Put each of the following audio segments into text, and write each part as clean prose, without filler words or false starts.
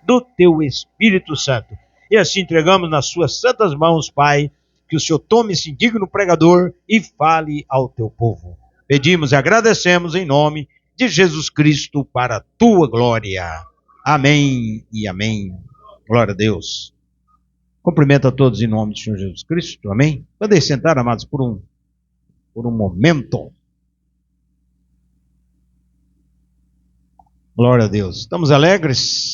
do teu Espírito Santo. E assim entregamos nas suas santas mãos, Pai, que o Senhor tome-se digno pregador e fale ao teu povo. Pedimos e agradecemos em nome de Jesus Cristo para a tua glória. Amém e amém. Glória a Deus. Cumprimento a todos em nome do Senhor Jesus Cristo. Amém. Podem sentar, amados, por um momento. Glória a Deus. Estamos alegres?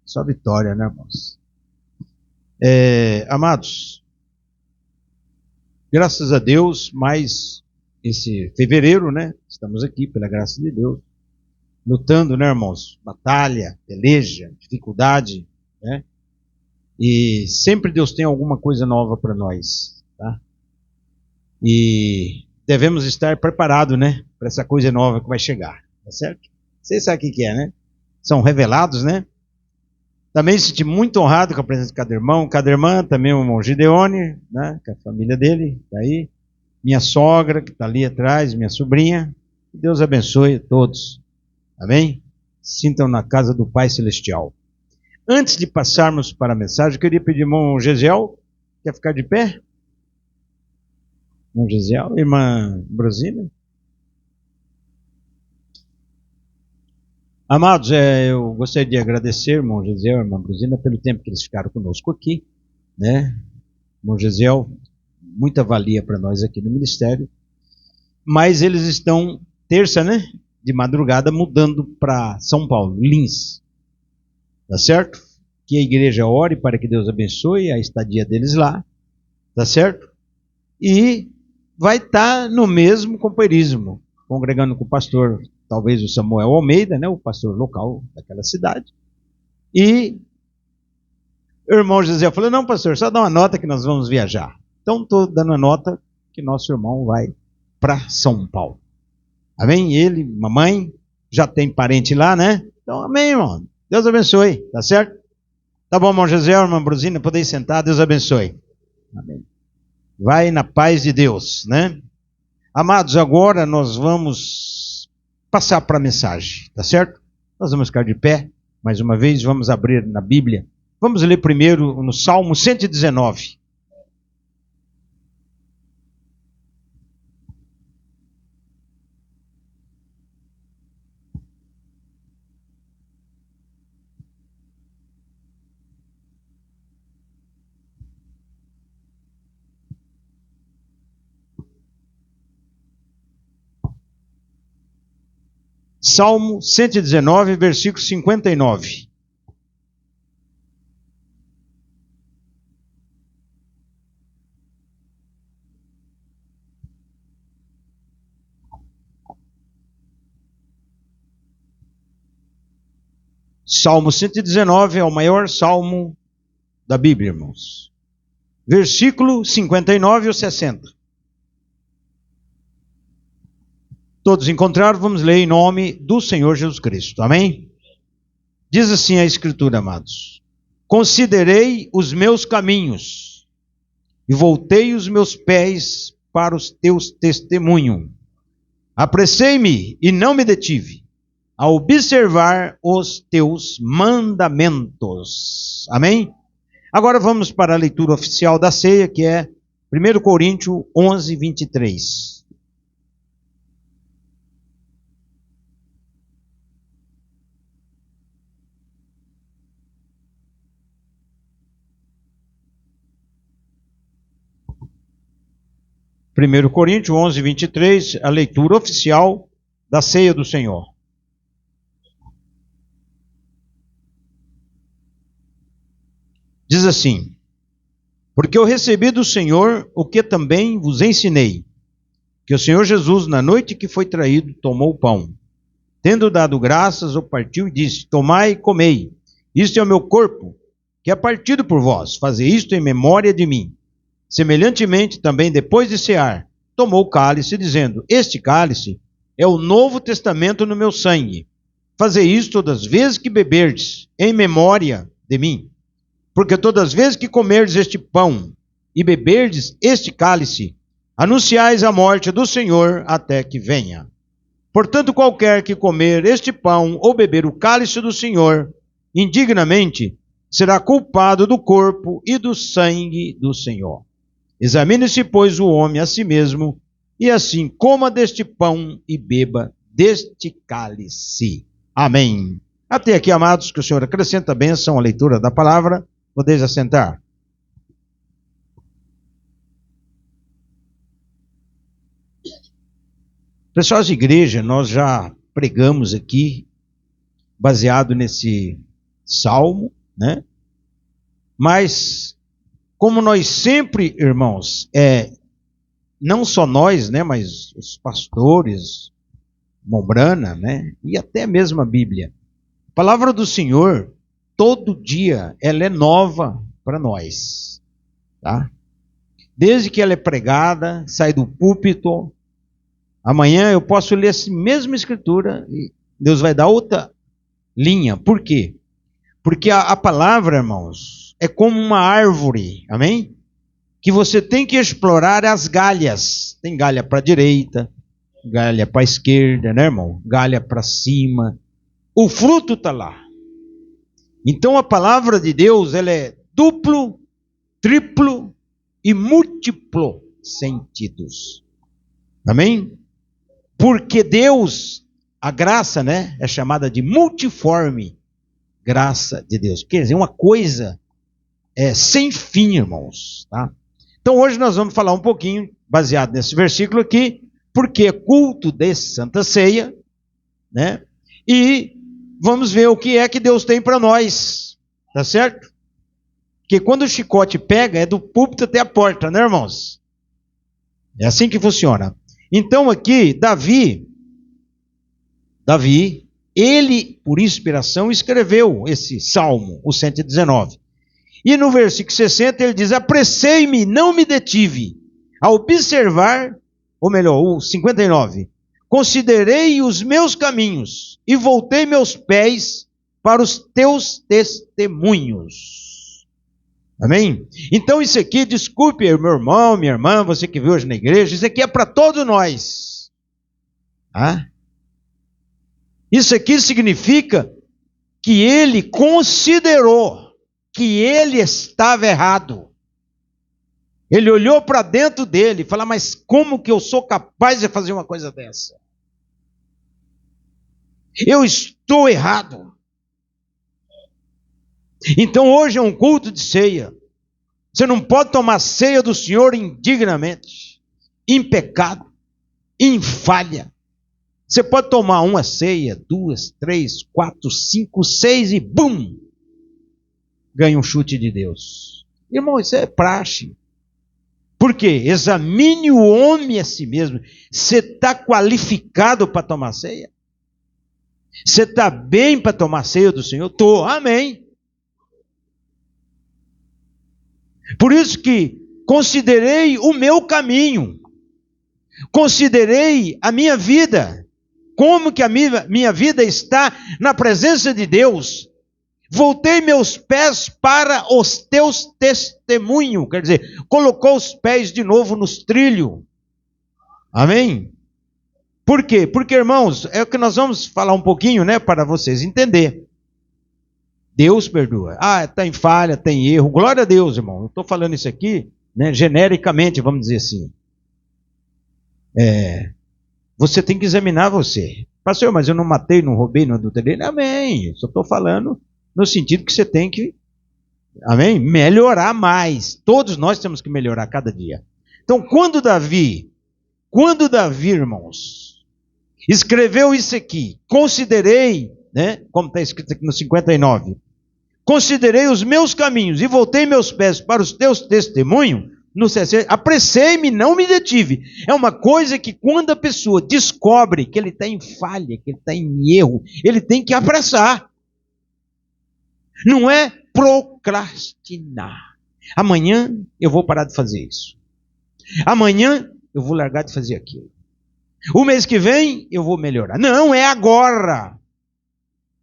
Só vitória, né, irmãos? Amados, graças a Deus, mais esse fevereiro, né? Estamos aqui, pela graça de Deus, lutando, né, irmãos? Batalha, peleja, dificuldade, né? E sempre Deus tem alguma coisa nova para nós, tá? E devemos estar preparados, né? Para essa coisa nova que vai chegar, tá certo? Vocês sabem o que é, né? São revelados, né? Também senti muito honrado com a presença de cada irmão, cada irmã, também o irmão Gideone, né? Que a família dele está aí. Minha sogra, que está ali atrás, minha sobrinha. Que Deus abençoe a todos. Amém? Sintam na casa do Pai Celestial. Antes de passarmos para a mensagem, eu queria pedir ao irmão Gesiel, quer ficar de pé? Irmão Gesiel, irmã Brosina. Amados, eu gostaria de agradecer, irmão Gesiel e irmã Brosina, pelo tempo que eles ficaram conosco aqui, né? Irmão Gesiel, muita valia para nós aqui no ministério, mas eles estão, terça, né? De madrugada, mudando para São Paulo, Lins. Tá certo? Que a igreja ore para que Deus abençoe a estadia deles lá. Tá certo? E vai estar no mesmo companheirismo, congregando com o pastor, talvez o Samuel Almeida, né? O pastor local daquela cidade. E o irmão José falou, não, pastor, só dá uma nota que nós vamos viajar. Então estou dando a nota que nosso irmão vai para São Paulo. Amém? Ele, mamãe, já tem parente lá, né? Então, amém, irmão. Deus abençoe, tá certo? Tá bom, irmão José, irmã Brosina, podem sentar, Deus abençoe. Amém. Vai na paz de Deus, né? Amados, agora nós vamos passar para a mensagem, tá certo? Nós vamos ficar de pé, mais uma vez, vamos abrir na Bíblia. Vamos ler primeiro no Salmo 119. Salmo 119, versículo 59. Salmo 119 é o maior salmo da Bíblia, irmãos. Versículo 59 ou 60. Todos encontraram? Vamos ler em nome do Senhor Jesus Cristo. Amém? Diz assim a Escritura, amados. Considerei os meus caminhos e voltei os meus pés para os teus testemunhos. Apressei-me e não me detive a observar os teus mandamentos. Amém? Agora vamos para a leitura oficial da ceia, que é 1 Coríntios 11, 23. 1 Coríntios 11, 23, a leitura oficial da ceia do Senhor. Diz assim: porque eu recebi do Senhor o que também vos ensinei, que o Senhor Jesus, na noite que foi traído, tomou o pão. Tendo dado graças, o partiu e disse: tomai e comei, isto é o meu corpo, que é partido por vós, fazei isto em memória de mim. Semelhantemente, também depois de cear, tomou o cálice, dizendo: este cálice é o novo testamento no meu sangue. Fazei isto todas as vezes que beberdes, em memória de mim. Porque todas as vezes que comerdes este pão e beberdes este cálice, anunciais a morte do Senhor até que venha. Portanto, qualquer que comer este pão ou beber o cálice do Senhor indignamente, será culpado do corpo e do sangue do Senhor. Examine-se, pois, o homem a si mesmo, e assim coma deste pão e beba deste cálice. Amém. Até aqui, amados, que o Senhor acrescenta a bênção à leitura da palavra. Podeis assentar. Pessoal de igreja, nós já pregamos aqui, baseado nesse salmo, né? Mas, como nós sempre, irmãos, não só nós, né, mas os pastores, Mombrana, né, e até mesmo a Bíblia, a palavra do Senhor, todo dia, ela é nova para nós, tá? Desde que ela é pregada, sai do púlpito, amanhã eu posso ler essa mesma escritura e Deus vai dar outra linha. Por quê? Porque a palavra, irmãos, é como uma árvore, amém? Que você tem que explorar as galhas. Tem galha para a direita, galha para a esquerda, né, irmão? Galha para cima. O fruto está lá. Então a palavra de Deus, ela é duplo, triplo e múltiplo sentidos. Amém? Porque Deus, a graça, né, é chamada de multiforme graça de Deus. Quer dizer, uma coisa sem fim, irmãos. Tá? Então hoje nós vamos falar um pouquinho, baseado nesse versículo aqui, porque é culto de Santa Ceia, né? E vamos ver o que é que Deus tem para nós, tá certo? Porque quando o chicote pega, é do púlpito até a porta, né, irmãos? É assim que funciona. Então aqui, Davi, ele, por inspiração, escreveu esse salmo, o 119. E no versículo 60 ele diz: apressei-me, não me detive, a observar, ou melhor, o 59, considerei os meus caminhos e voltei meus pés para os teus testemunhos. Amém? Então isso aqui, desculpe meu irmão, minha irmã, você que viu hoje na igreja, isso aqui é para todos nós. Ah? Isso aqui significa que ele considerou que ele estava errado. Ele olhou para dentro dele e falou: mas como que eu sou capaz de fazer uma coisa dessa? Eu estou errado. Então hoje é um culto de ceia. Você não pode tomar ceia do Senhor indignamente, em pecado, em falha. Você pode tomar uma ceia, 2, 3, 4, 5, 6 e bum! Ganha um chute de Deus. Irmão, isso é praxe. Por quê? Examine o homem a si mesmo. Você está qualificado para tomar ceia? Você está bem para tomar ceia do Senhor? Estou, amém. Por isso que considerei o meu caminho. Considerei a minha vida. Como que a minha vida está na presença de Deus. Voltei meus pés para os teus testemunhos. Quer dizer, colocou os pés de novo nos trilhos. Amém? Por quê? Porque, irmãos, é o que nós vamos falar um pouquinho, né? Para vocês entenderem. Deus perdoa. Tem falha, tem erro. Glória a Deus, irmão. Eu estou falando isso aqui, né, genericamente, vamos dizer assim. Você tem que examinar você. Pastor, mas eu não matei, não roubei, não adulterei. Amém. Só estou falando no sentido que você tem que, amém, melhorar mais. Todos nós temos que melhorar cada dia. Então, quando Davi, irmãos, escreveu isso aqui, considerei, né, como está escrito aqui no 59, considerei os meus caminhos e voltei meus pés para os teus testemunhos, no 60, apressei-me, não me detive. É uma coisa que quando a pessoa descobre que ele está em falha, que ele está em erro, ele tem que apressar. Não é procrastinar. Amanhã eu vou parar de fazer isso. Amanhã eu vou largar de fazer aquilo. O mês que vem eu vou melhorar. Não, é agora.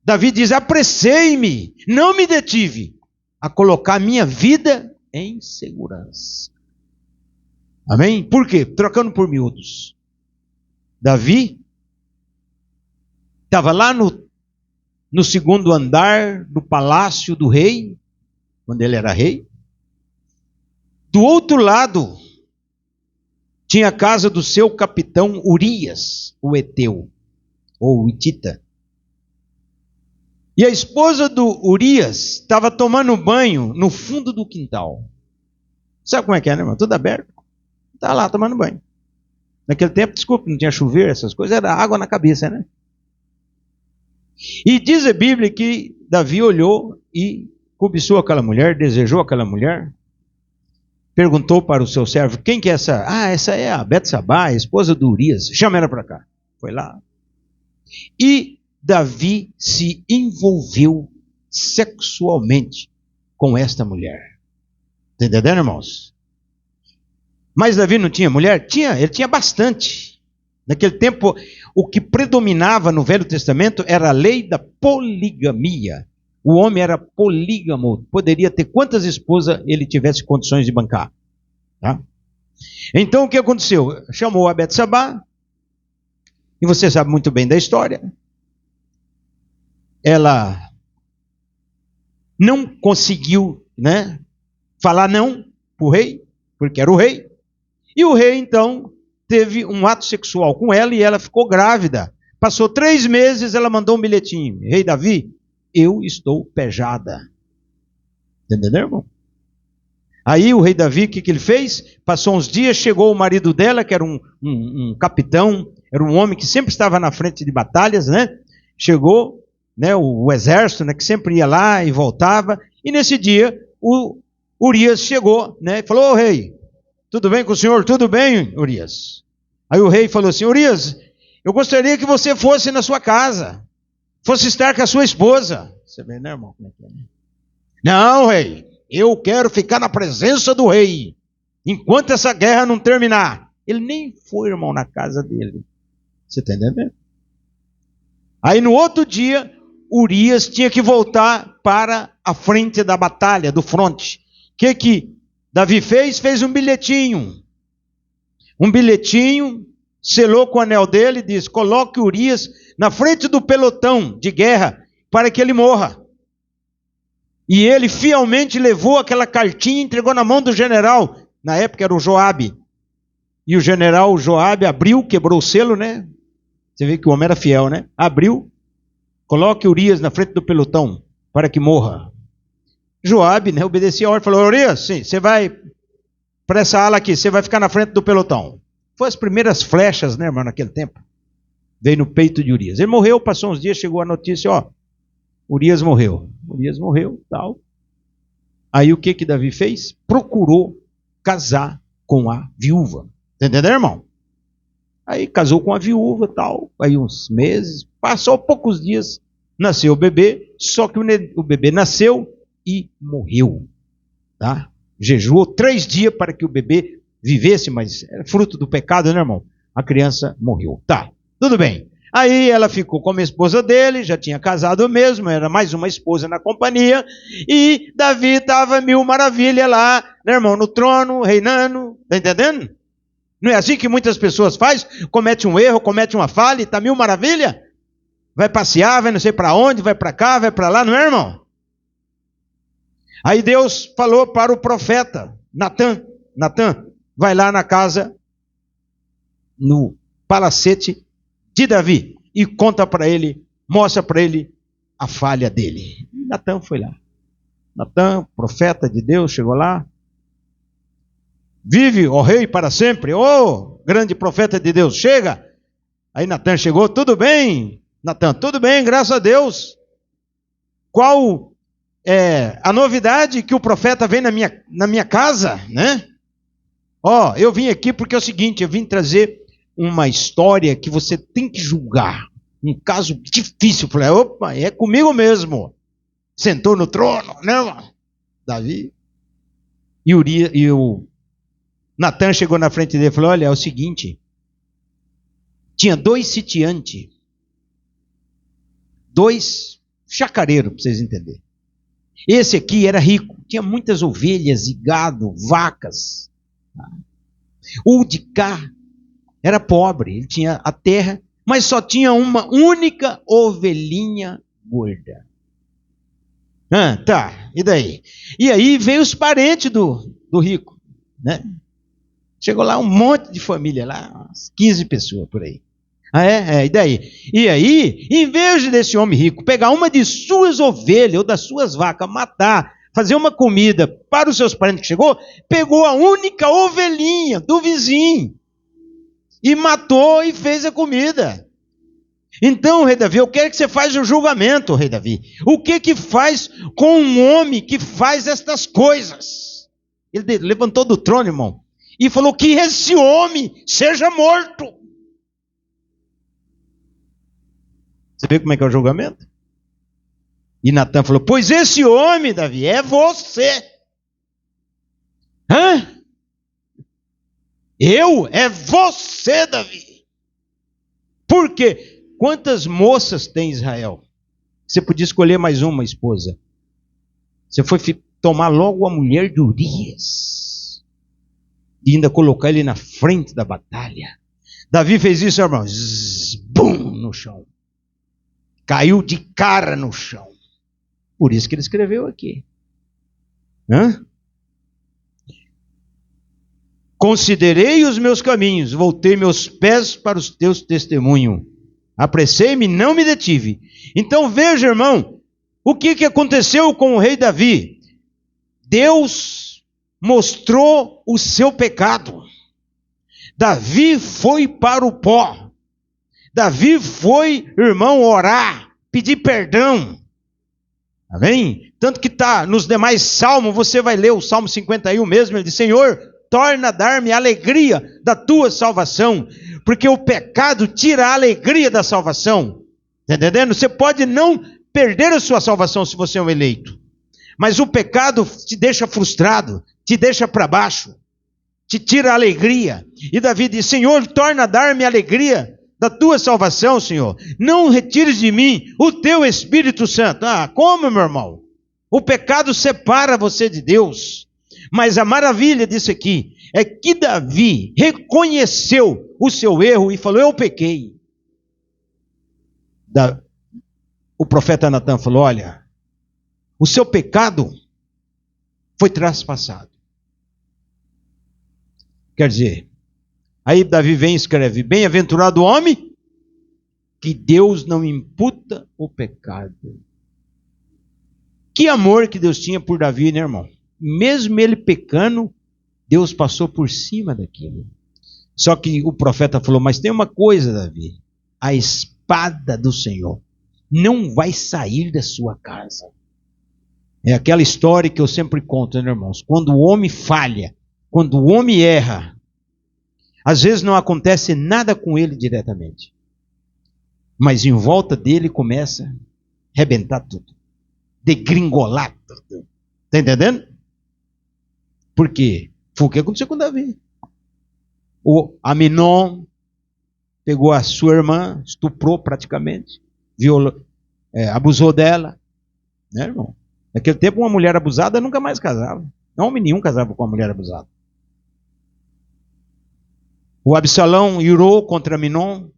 Davi diz: apressei-me, não me detive a colocar minha vida em segurança. Amém? Por quê? Trocando por miúdos. Davi estava lá no no segundo andar do palácio do rei, quando ele era rei. Do outro lado, tinha a casa do seu capitão Urias, o Eteu, ou o Hitita. E a esposa do Urias estava tomando banho no fundo do quintal. Sabe como é que é, né, irmão? Tudo aberto. Está lá tomando banho. Naquele tempo, desculpa, não tinha chuveiro, essas coisas, era água na cabeça, né? E diz a Bíblia que Davi olhou e cobiçou aquela mulher, desejou aquela mulher, perguntou para o seu servo, quem que é essa? Ah, essa é a Betsabá, a esposa do Urias, chama ela para cá. Foi lá. E Davi se envolveu sexualmente com esta mulher. Está entendendo, irmãos? Mas Davi não tinha mulher? Tinha, ele tinha bastante. Naquele tempo, o que predominava no Velho Testamento era a lei da poligamia. O homem era polígamo, poderia ter quantas esposas ele tivesse condições de bancar. Tá? Então o que aconteceu? Chamou a Betsabá, e você sabe muito bem da história. Ela não conseguiu, né, falar não para o rei, porque era o rei. E o rei, então, teve um ato sexual com ela e ela ficou grávida. Passou 3 meses, ela mandou um bilhetinho. Rei Davi, eu estou pejada. Entendeu, irmão? Aí o rei Davi, o que ele fez? Passou uns dias, chegou o marido dela, que era um capitão, era um homem que sempre estava na frente de batalhas, né? Chegou, né, o exército, né, que sempre ia lá e voltava. E nesse dia, o Urias chegou, né, e falou, ô rei, tudo bem com o senhor? Tudo bem, Urias? Aí o rei falou assim, Urias, eu gostaria que você fosse na sua casa, fosse estar com a sua esposa. Você vê, né, irmão? Como é que é, né? Não, rei, eu quero ficar na presença do rei, enquanto essa guerra não terminar. Ele nem foi, irmão, na casa dele. Você está entendendo? Aí no outro dia, Urias tinha que voltar para a frente da batalha, do fronte. O que Davi fez? Fez um bilhetinho. Um bilhetinho, selou com o anel dele e diz, coloque Urias na frente do pelotão de guerra para que ele morra. E ele fielmente levou aquela cartinha e entregou na mão do general. Na época era o Joabe. E o general Joabe abriu, quebrou o selo, né? Você vê que o homem era fiel, né? Abriu, coloque Urias na frente do pelotão para que morra. Joabe, né, obedecia a ordem, falou, Urias, sim, você vai para essa ala aqui, você vai ficar na frente do pelotão. Foi as primeiras flechas, né, irmão, naquele tempo. Veio no peito de Urias. Ele morreu, passou uns dias, chegou a notícia, ó, Urias morreu. Urias morreu, tal. Aí o que Davi fez? Procurou casar com a viúva. Entendeu, irmão? Aí casou com a viúva, tal. Aí uns meses, passou poucos dias, nasceu o bebê, só que o bebê nasceu e morreu. Tá? Jejuou 3 dias para que o bebê vivesse, mas era fruto do pecado, né, irmão? A criança morreu. Tá, tudo bem. Aí ela ficou como esposa dele, já tinha casado mesmo, era mais uma esposa na companhia, e Davi estava mil maravilha lá, né, irmão, no trono, reinando, tá entendendo? Não é assim que muitas pessoas fazem? Comete um erro, comete uma falha e está mil maravilha? Vai passear, vai não sei para onde, vai para cá, vai para lá, não é, irmão? Aí Deus falou para o profeta Natan, vai lá na casa, no palacete de Davi, e conta para ele, mostra para ele a falha dele. E Natan foi lá. Natan, profeta de Deus, chegou lá. Vive, ó rei, para sempre, ó grande profeta de Deus, chega. Aí Natan chegou, tudo bem, Natan, tudo bem, graças a Deus. Qual é a novidade que o profeta vem na minha casa, né? Ó, eu vim aqui porque é o seguinte, eu vim trazer uma história que você tem que julgar. Um caso difícil. Falei, opa, é comigo mesmo. Sentou no trono, né, mano? Davi. E o Natan chegou na frente dele e falou, olha, é o seguinte, tinha 2 sitiantes, 2 chacareiros, para vocês entenderem. Esse aqui era rico, tinha muitas ovelhas e gado, vacas. O de cá era pobre, ele tinha a terra, mas só tinha uma única ovelhinha gorda. Tá, e daí? E aí veio os parentes do rico, né? Chegou lá um monte de família lá, umas 15 pessoas por aí. E daí? E aí, em vez desse homem rico pegar uma de suas ovelhas ou das suas vacas, matar, fazer uma comida para os seus parentes que chegou, pegou a única ovelhinha do vizinho e matou e fez a comida. Então, rei Davi, eu quero que você faça o julgamento, rei Davi. O que faz com um homem que faz estas coisas? Ele levantou do trono, irmão, e falou que esse homem seja morto. Você vê como é que é o julgamento? E Natan falou, pois esse homem, Davi, é você. Eu? É você, Davi. Por quê? Quantas moças tem Israel? Você podia escolher mais uma esposa. Você foi tomar logo a mulher de Urias. E ainda colocar ele na frente da batalha. Davi fez isso, irmão. Bum, no chão. Caiu de cara no chão. Por isso que ele escreveu aqui. Considerei os meus caminhos, voltei meus pés para os teus testemunhos. Apressei-me, não me detive. Então veja, irmão, o que aconteceu com o rei Davi? Deus mostrou o seu pecado. Davi foi para o pó. Davi foi, irmão, orar, pedir perdão. Amém? Tanto que está nos demais salmos, você vai ler o Salmo 51 mesmo, ele diz, Senhor, torna a dar-me a alegria da tua salvação, porque o pecado tira a alegria da salvação. Está entendendo? Você pode não perder a sua salvação se você é um eleito, mas o pecado te deixa frustrado, te deixa para baixo, te tira a alegria. E Davi diz, Senhor, torna a dar-me a alegria da tua salvação, Senhor. Não retires de mim o teu Espírito Santo. Como, meu irmão? O pecado separa você de Deus. Mas a maravilha disso aqui é que Davi reconheceu o seu erro e falou, eu pequei. O profeta Natan falou, olha, o seu pecado foi traspassado. Quer dizer, aí Davi vem e escreve, bem-aventurado o homem que Deus não imputa o pecado. Que amor que Deus tinha por Davi, né, irmão? Mesmo ele pecando, Deus passou por cima daquilo. Só que o profeta falou, mas tem uma coisa, Davi, a espada do Senhor não vai sair da sua casa. É aquela história que eu sempre conto, né, irmãos? Quando o homem falha, quando o homem erra, às vezes não acontece nada com ele diretamente, mas em volta dele começa a arrebentar tudo, degringolar tudo. Está entendendo? Por quê? Foi o que aconteceu com Davi. O Aminon pegou a sua irmã, estuprou praticamente, abusou dela, né, irmão? Naquele tempo uma mulher abusada nunca mais casava. Homem nenhum casava com uma mulher abusada. O Absalão irou contra Aminon,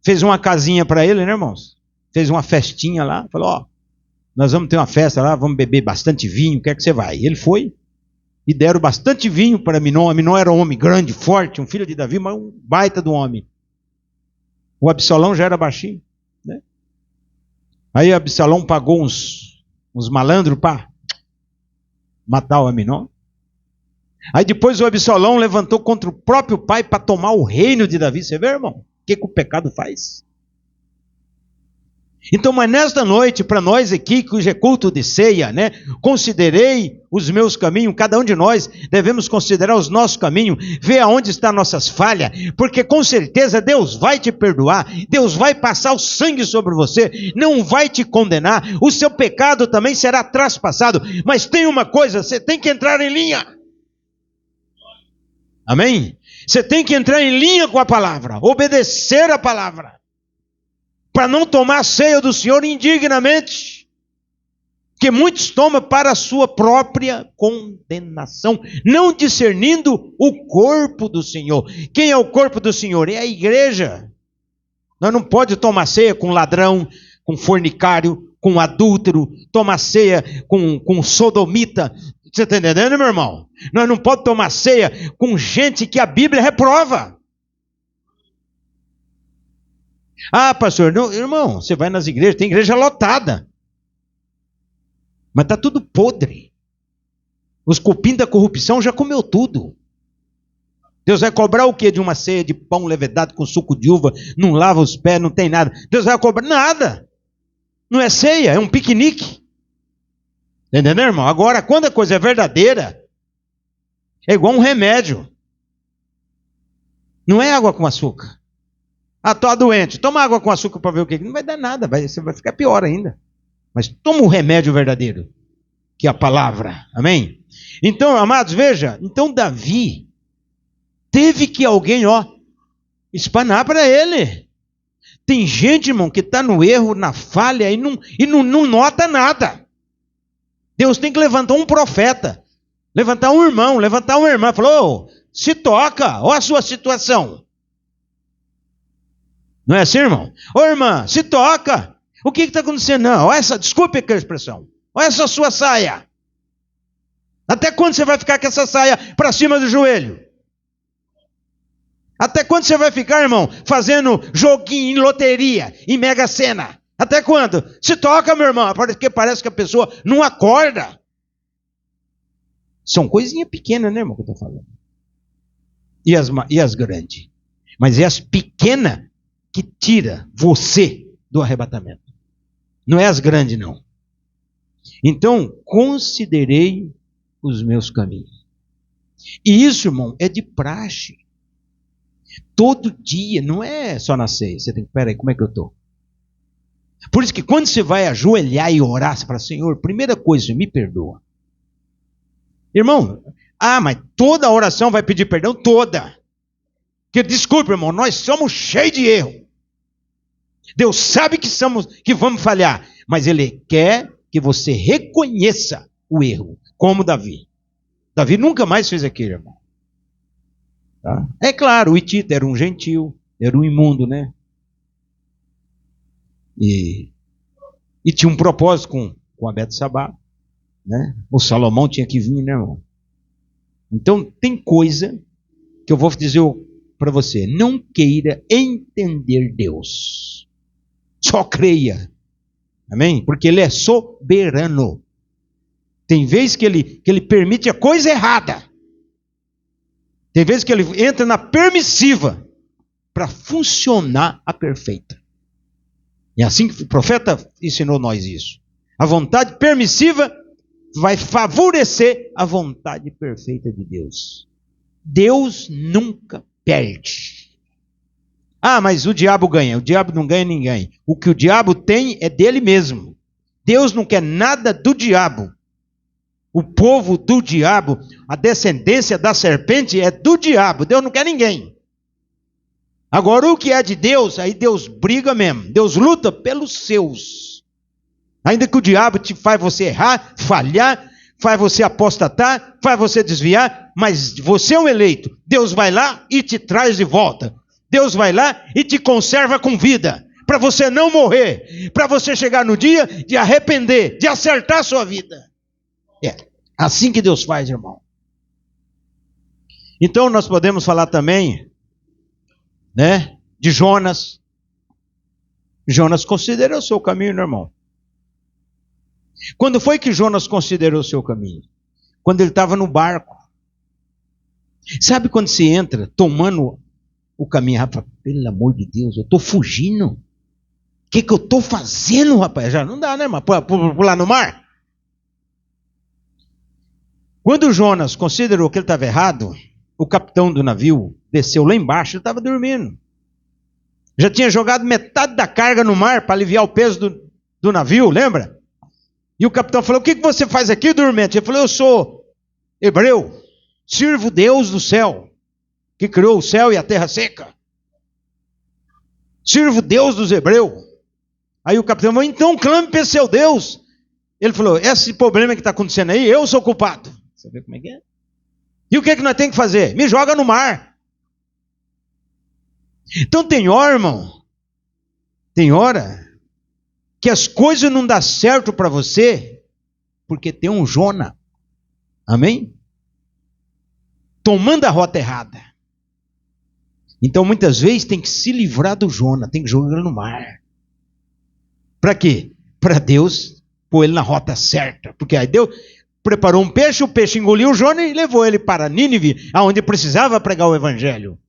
fez uma casinha para ele, né, irmãos? Fez uma festinha lá, falou, nós vamos ter uma festa lá, vamos beber bastante vinho, quer que você vai? Ele foi, e deram bastante vinho para Aminon. Aminon era um homem grande, forte, um filho de Davi, mas um baita do homem. O Absalão já era baixinho, né? Aí Absalão pagou uns malandros para matar o Aminon. Aí depois o Absalão levantou contra o próprio pai para tomar o reino de Davi. Você vê, irmão? O que o pecado faz? Então, mas nesta noite, para nós aqui, cujo é culto de ceia, né? Considerei os meus caminhos, cada um de nós devemos considerar os nossos caminhos, ver aonde estão nossas falhas, porque com certeza Deus vai te perdoar, Deus vai passar o sangue sobre você, não vai te condenar, o seu pecado também será traspassado, mas tem uma coisa, você tem que entrar em linha. Amém? Você tem que entrar em linha com a palavra, obedecer a palavra, para não tomar a ceia do Senhor indignamente, que muitos tomam para a sua própria condenação, não discernindo o corpo do Senhor. Quem é o corpo do Senhor? É a igreja. Nós não podemos tomar ceia com ladrão, com fornicário, com adúltero, toma ceia com sodomita. Você está entendendo, meu irmão? Nós não podemos tomar ceia com gente que a Bíblia reprova. Ah, pastor, não, irmão, você vai nas igrejas, tem igreja lotada. Mas está tudo podre. Os cupim da corrupção já comeu tudo. Deus vai cobrar o quê de uma ceia de pão levedado com suco de uva, não lava os pés, não tem nada. Deus vai cobrar nada. Não é ceia, é um piquenique. Entendeu, irmão? Agora, quando a coisa é verdadeira, é igual um remédio. Não é água com açúcar. Ah, tô doente, toma água com açúcar para ver o que. Não vai dar nada, você vai ficar pior ainda. Mas toma o remédio verdadeiro, que é a palavra. Amém? Então, amados, veja. Então, Davi teve que alguém, espanar para ele. Tem gente, irmão, que está no erro, na falha e não nota nada. Deus tem que levantar um profeta, levantar um irmão, levantar uma irmã. Falou, se toca, olha a sua situação. Não é assim, irmão? Ô irmã, se toca. O que está acontecendo? Não, desculpe a expressão. Olha essa sua saia. Até quando você vai ficar com essa saia para cima do joelho? Até quando você vai ficar, irmão, fazendo joguinho em loteria, em Mega Sena? Até quando? Se toca, meu irmão, porque parece que a pessoa não acorda. São coisinhas pequenas, né, irmão, que eu estou falando. E as grandes. Mas é as pequenas que tira você do arrebatamento. Não é as grandes, não. Então, considerei os meus caminhos. E isso, irmão, é de praxe. Todo dia, não é só na ceia. Você tem que, peraí, como é que eu estou? Por isso que quando você vai ajoelhar e orar, você fala, Senhor, primeira coisa, me perdoa. Irmão, mas toda oração vai pedir perdão? Toda. Porque, desculpa, irmão, nós somos cheios de erro. Deus sabe que vamos falhar, mas Ele quer que você reconheça o erro, como Davi. Davi nunca mais fez aquilo, irmão. Tá? É claro, o Hitita era um gentil, era um imundo, né? E tinha um propósito com a Betsabá, né? O Salomão tinha que vir, né, irmão? Então, tem coisa que eu vou dizer para você, não queira entender Deus. Só creia. Amém? Porque Ele é soberano. Tem vezes que ele permite a coisa errada. Tem vezes que Ele entra na permissiva para funcionar a perfeita. E assim que o profeta ensinou nós isso. A vontade permissiva vai favorecer a vontade perfeita de Deus. Deus nunca perde. Mas o diabo ganha. O diabo não ganha ninguém. O que o diabo tem é dele mesmo. Deus não quer nada do diabo. O povo do diabo, a descendência da serpente é do diabo. Deus não quer ninguém. Agora o que é de Deus, aí Deus briga mesmo. Deus luta pelos seus. Ainda que o diabo te faz você errar, falhar, faz você apostatar, faz você desviar, mas você é um eleito. Deus vai lá e te traz de volta. Deus vai lá e te conserva com vida, para você não morrer, para você chegar no dia de arrepender, de acertar a sua vida. É assim que Deus faz, irmão. Então nós podemos falar também, né, de Jonas. Jonas considerou o seu caminho, né, irmão? Quando foi que Jonas considerou o seu caminho? Quando ele estava no barco. Sabe quando você entra tomando o caminho, rapaz, pelo amor de Deus, eu estou fugindo. O que eu estou fazendo, rapaz? Já não dá, né, irmão? Pular no mar? Quando Jonas considerou que ele estava errado, o capitão do navio desceu lá embaixo, ele estava dormindo. Já tinha jogado metade da carga no mar para aliviar o peso do navio, lembra? E o capitão falou, o que você faz aqui, dormente? Ele falou, eu sou hebreu, sirvo Deus do céu, que criou o céu e a terra seca. Sirvo Deus dos hebreus. Aí o capitão falou, então clame para seu Deus. Ele falou, esse problema que está acontecendo aí, eu sou culpado. Você vê como é que é? E o que nós temos que fazer? Me joga no mar. Então tem hora, irmão, tem hora que as coisas não dão certo para você porque tem um Jona. Amém? Tomando a rota errada. Então, muitas vezes, tem que se livrar do Jona, tem que jogar no mar. Para quê? Para Deus pôr ele na rota certa. Porque aí Deus preparou um peixe, o peixe engoliu o Jona e levou ele para Nínive, aonde precisava pregar o evangelho.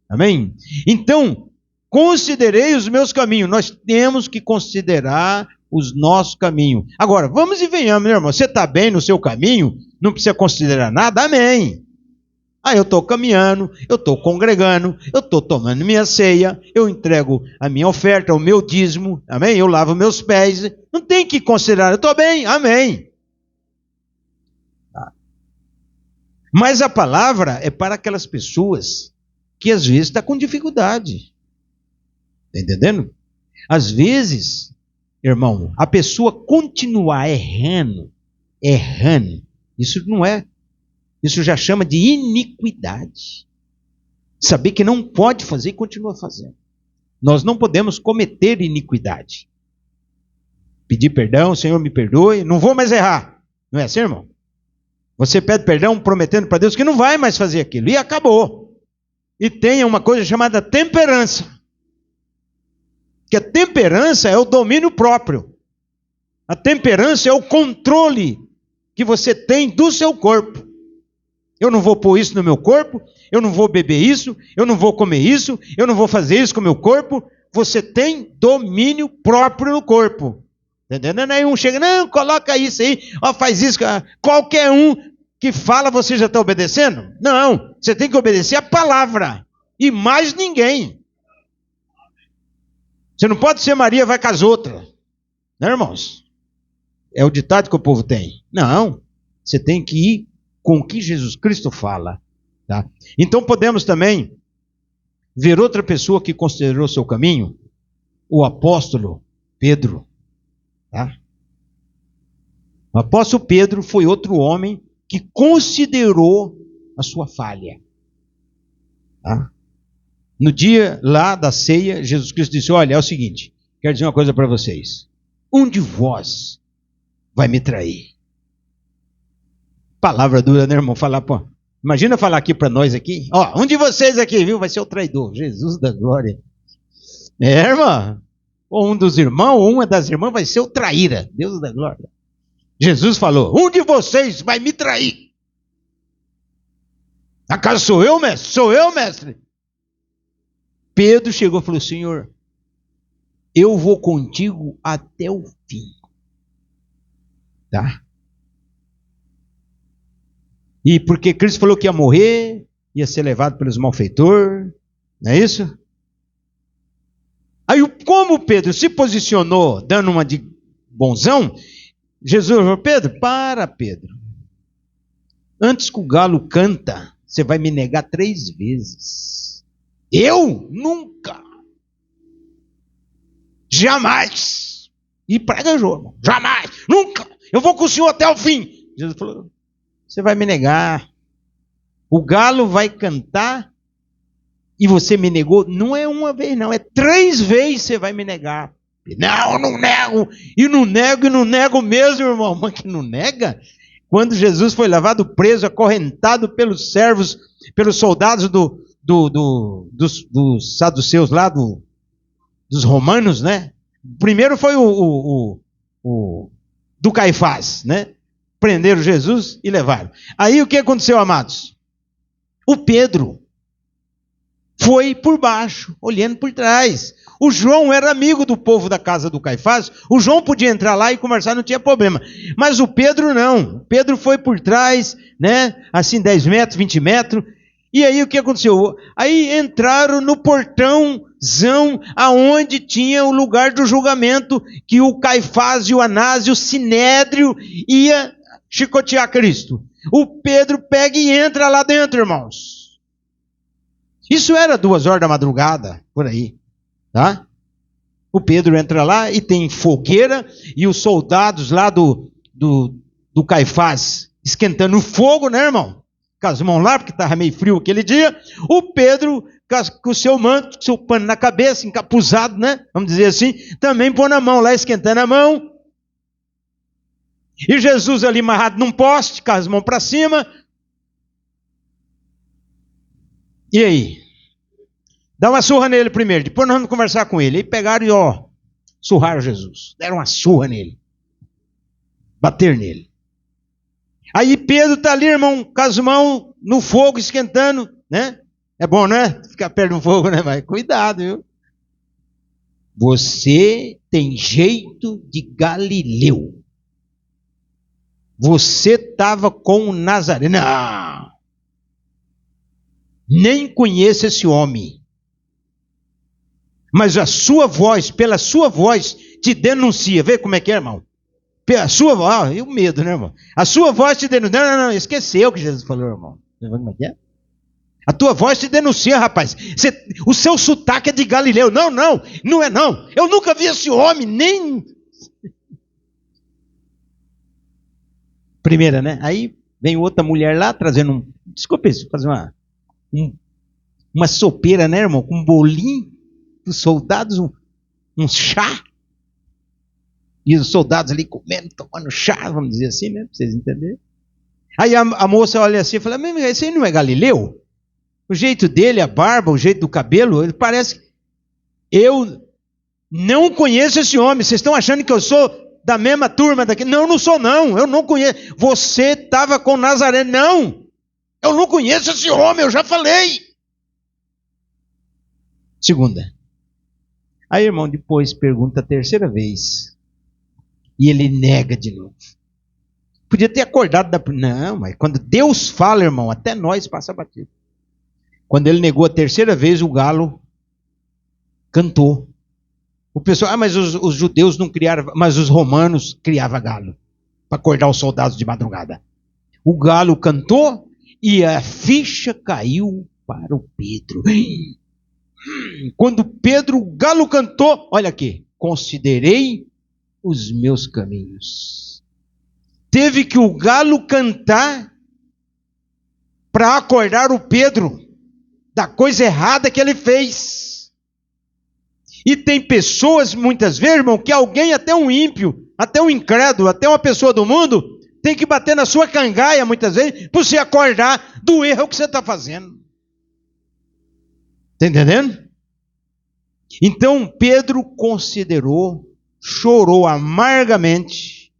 Amém? Então, considerei os meus caminhos. Nós temos que considerar os nossos caminhos. Agora, vamos e venhamos, meu irmão. Você está bem no seu caminho? Não precisa considerar nada? Amém. Eu estou caminhando, eu estou congregando, eu estou tomando minha ceia, eu entrego a minha oferta, o meu dízimo, amém? Eu lavo meus pés. Não tem que considerar, eu estou bem, amém. Mas a palavra é para aquelas pessoas que às vezes estão com dificuldade. Está entendendo? Às vezes, irmão, a pessoa continuar errando, isso já chama de iniquidade. Saber que não pode fazer e continua fazendo. Nós não podemos cometer iniquidade. Pedir perdão, Senhor me perdoe, não vou mais errar. Não é assim, irmão? Você pede perdão prometendo para Deus que não vai mais fazer aquilo. E acabou. E tem uma coisa chamada temperança. Que a temperança é o domínio próprio. A temperança é o controle que você tem do seu corpo. Eu não vou pôr isso no meu corpo, eu não vou beber isso, eu não vou comer isso, eu não vou fazer isso com o meu corpo. Você tem domínio próprio no corpo. Entendendo? Aí um chega, não, coloca isso aí, faz isso. Qualquer um que fala, você já está obedecendo? Não, você tem que obedecer a palavra. E mais ninguém. Você não pode ser Maria, vai com as outras. Não, irmãos? É o ditado que o povo tem. Não, você tem que ir com o que Jesus Cristo fala. Tá? Então podemos também ver outra pessoa que considerou seu caminho, o apóstolo Pedro. Tá? O apóstolo Pedro foi outro homem que considerou a sua falha. Tá? No dia lá da ceia, Jesus Cristo disse, olha, é o seguinte, quero dizer uma coisa para vocês. Um de vós vai me trair. Palavra dura, né, irmão? Imagina falar aqui para nós aqui. Um de vocês aqui, viu? Vai ser o traidor. Jesus da glória. Irmã. Ou um dos irmãos, ou uma das irmãs vai ser o traíra. Deus da glória. Jesus falou, um de vocês vai me trair. Acaso sou eu, mestre? Sou eu, mestre? Pedro chegou e falou, Senhor, eu vou contigo até o fim. Tá? E porque Cristo falou que ia morrer, ia ser levado pelos malfeitores, não é isso? Aí como Pedro se posicionou, dando uma de bonzão, Jesus falou, Pedro, antes que o galo canta, você vai me negar 3 vezes. Eu? Nunca. Jamais. E prega jogo. Jamais. Nunca. Eu vou com o senhor até o fim. Jesus falou, você vai me negar. O galo vai cantar e você me negou. Não é uma vez, não. É 3 vezes você vai me negar. Não nego. E não nego mesmo, irmão. Mas que não nega? Quando Jesus foi levado preso, acorrentado pelos servos, pelos soldados dos saduceus lá, dos romanos, né? Primeiro foi do Caifás, né? Prenderam Jesus e levaram. Aí o que aconteceu, amados? O Pedro foi por baixo, olhando por trás. O João era amigo do povo da casa do Caifás. O João podia entrar lá e conversar, não tinha problema. Mas o Pedro não. O Pedro foi por trás, né? Assim 10 metros, 20 metros. E aí o que aconteceu? Aí entraram no portãozão aonde tinha o lugar do julgamento, que o Caifás e o Anás e o Sinédrio ia chicotear Cristo. O Pedro pega e entra lá dentro, irmãos. Isso era 2 horas da madrugada, por aí. Tá? O Pedro entra lá e tem fogueira e os soldados lá do Caifás esquentando o fogo, né, irmão? Com as mãos lá, porque estava meio frio aquele dia. O Pedro com o seu manto, com o seu pano na cabeça, encapuzado, né? Vamos dizer assim, também pôr na mão lá, esquentando a mão. E Jesus ali amarrado num poste, com as mãos para cima. E aí? Dá uma surra nele primeiro, depois nós vamos conversar com ele. Aí pegaram e surraram Jesus. Deram uma surra nele. Bater nele. Aí Pedro está ali, irmão, com as mãos no fogo, esquentando, né? É bom, né? Ficar perto do fogo, né? Mas cuidado, viu? Você tem jeito de Galileu. Você estava com o Nazareno. Não. Nem conheço esse homem. Mas a sua voz, pela sua voz, te denuncia. Vê como é que é, irmão? A sua voz, e o medo, né, irmão? A sua voz te denuncia. Não, esqueceu o que Jesus falou, irmão. Como é que é? A tua voz te denuncia, rapaz. O seu sotaque é de Galileu. Não é não. Eu nunca vi esse homem, nem... Primeira, né? Aí vem outra mulher lá, trazendo desculpa, fazer uma sopeira, né, irmão? Com um bolinho dos soldados, um chá. E os soldados ali comendo, tomando chá, vamos dizer assim, né? Para vocês entenderem. Aí a moça olha assim e fala, mas esse aí não é Galileu? O jeito dele, a barba, o jeito do cabelo, ele parece... Eu não conheço esse homem. Vocês estão achando que eu sou da mesma turma daqui? Não sou não. Eu não conheço. Você estava com Nazaré. Não. Eu não conheço esse homem, eu já falei. Segunda. Aí, irmão, depois pergunta a terceira vez. E ele nega de novo. Podia ter acordado da... Não, mas quando Deus fala, irmão, até nós passa batido. Quando ele negou a terceira vez, o galo cantou. O pessoal, mas os judeus não criaram, mas os romanos criavam galo para acordar os soldados de madrugada. O galo cantou e a ficha caiu para o Pedro. Quando o galo cantou, olha aqui, considerei os meus caminhos. Teve que o galo cantar para acordar o Pedro da coisa errada que ele fez. E tem pessoas, muitas vezes, irmão, que alguém, até um ímpio, até um incrédulo, até uma pessoa do mundo, tem que bater na sua cangaia, muitas vezes, para você acordar do erro que você está fazendo. Está entendendo? Então, Pedro considerou, chorou amargamente,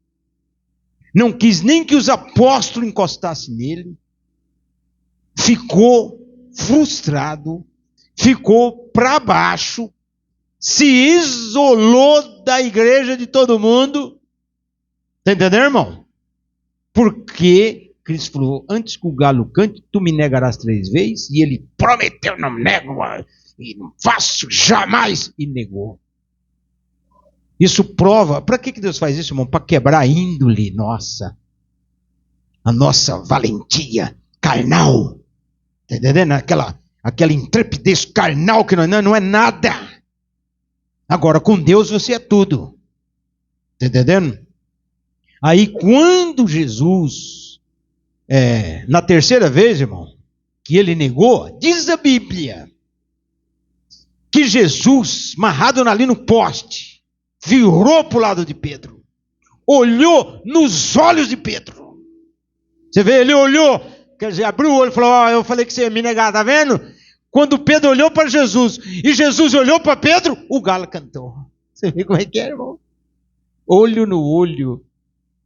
não quis nem que os apóstolos encostassem nele, ficou frustrado, ficou para baixo, se isolou da igreja de todo mundo. Está entendendo, irmão? Porque Cristo falou, antes que o galo cante, tu me negarás 3 vezes, e ele prometeu, não nego, e não faço jamais, e negou. Isso prova, para que Deus faz isso, irmão? Para quebrar a índole nossa, a nossa valentia carnal, está entendendo? Aquela intrepidez carnal que não é nada. Agora, com Deus você é tudo. Está entendendo? Aí, quando Jesus, na terceira vez, irmão, que ele negou, diz a Bíblia, que Jesus, amarrado ali no poste, virou para o lado de Pedro, olhou nos olhos de Pedro. Você vê, ele olhou, quer dizer, abriu o olho e falou, eu falei que você ia me negar, tá vendo? Quando Pedro olhou para Jesus, e Jesus olhou para Pedro, o galo cantou. Você vê como é que é, irmão? Olho no olho.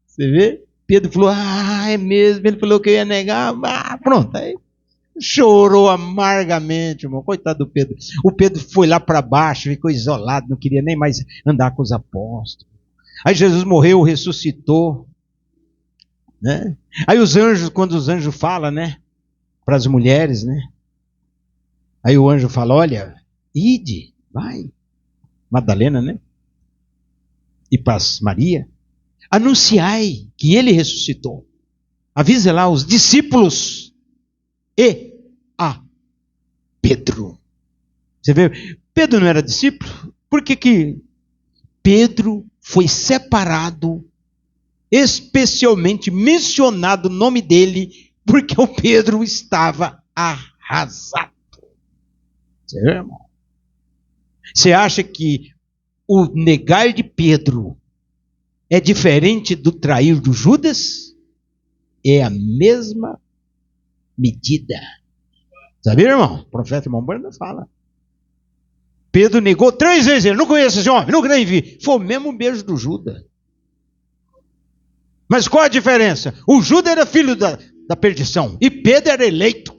Você vê? Pedro falou, é mesmo, ele falou que eu ia negar, pronto, aí chorou amargamente, irmão, coitado do Pedro. O Pedro foi lá para baixo, ficou isolado, não queria nem mais andar com os apóstolos. Aí Jesus morreu, ressuscitou, né? Aí os anjos, quando os anjos falam, né, para as mulheres, né, aí o anjo fala, olha, ide, vai, Madalena, né, e para Maria, anunciai que ele ressuscitou, avisa lá os discípulos e a Pedro. Você vê, Pedro não era discípulo? Por que Pedro foi separado, especialmente mencionado o nome dele, porque o Pedro estava arrasado. Você vê, irmão? Você acha que o negar de Pedro é diferente do trair do Judas? É a mesma medida. Sabia, irmão? O profeta irmão Brando fala. Pedro negou 3 vezes ele. Não conheço esse homem, nunca nem vi. Foi o mesmo beijo do Judas. Mas qual a diferença? O Judas era filho da perdição. E Pedro era eleito.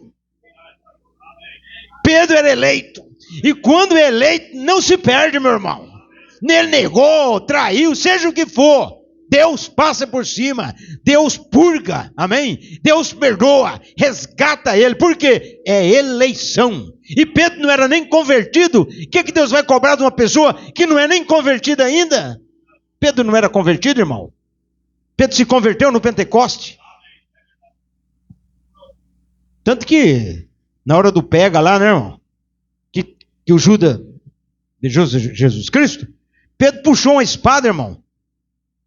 Pedro era eleito. E quando é eleito, não se perde, meu irmão. Ele negou, traiu, seja o que for. Deus passa por cima. Deus purga. Amém? Deus perdoa. Resgata ele. Por quê? É eleição. E Pedro não era nem convertido. O que Deus vai cobrar de uma pessoa que não é nem convertida ainda? Pedro não era convertido, irmão. Pedro se converteu no Pentecoste. Tanto que, na hora do pega lá, né, irmão? Que o Judas beijou Jesus Cristo. Pedro puxou uma espada, irmão.